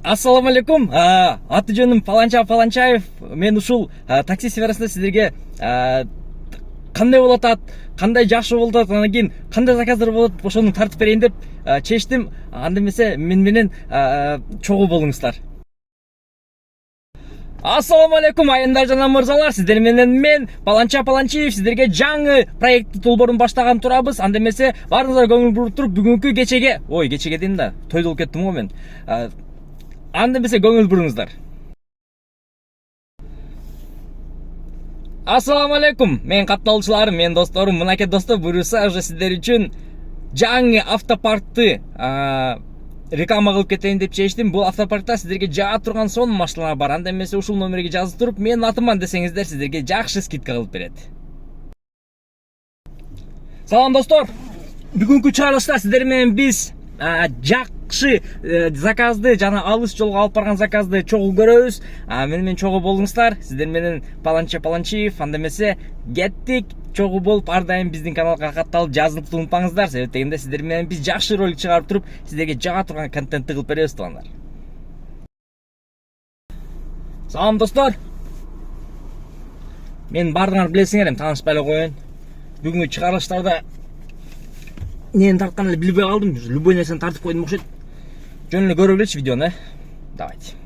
Ассаламу алейкум. Аты жөнүм Паланчаев. Мен ушул такси сферасында сиздерге кандай болуп атат, кандай жакшы болуп атат, анан кийин кандай заказдар болот, ошону тартып берейин деп чечтим. Анда эмесе мен менен чогуу болуңуздар. Ассаламу алейкум айымдар жана мырзалар, сиздер менен мен Паланчаев сиздерге жаңы проекти долбоорун баштаган турабыз. Анда эмесе баарыңыздар көңүл буруп туруп бүгүнкү кечеге дейм да, тойдо болуп кеттим го мен. Анда эмесе көңүл буруңуздар. Ассаламу алейкум, мен катталуучуларым, мен досторум. Мынакей достор, буюрса уже сиздер үчүн жаңы автопаркты реклама кылып кетейин деп чечтим. Бул автопаркта сиздерге жаа турган сонун машиналар бар. Анда эмесе ушул номерге жазып туруп, менин атыман десеңиздер, сиздерге жакшы скидка кылып берет. Салам достор. Бүгүнкү чыгарылышта сиздер менен биз жакшы заказды жана алыс жолго алып барган заказды чогуу көрөбүз. Менен чогуу болуңуздар. Сиздер менен Паланчаев. Анда эмесе кеттик. Чогуу болуп ар дайым биздин каналга катталып жазылып унутпаңыздар. Себеп дегенде сиздер менен биз жакшы ролик чыгарып туруп, сиздерге жага турган контентти кылып беребиз туугандар. Салам достор. Мен бардыңар билесиңер эми, таанышпай эле коеюн. Бүгүнкү чыгарылыштарда нени тарткан эле билбей калдым. Любой нерсени тартып койдум окшойт. Жөн эле көрө беречи видеону, Давайте.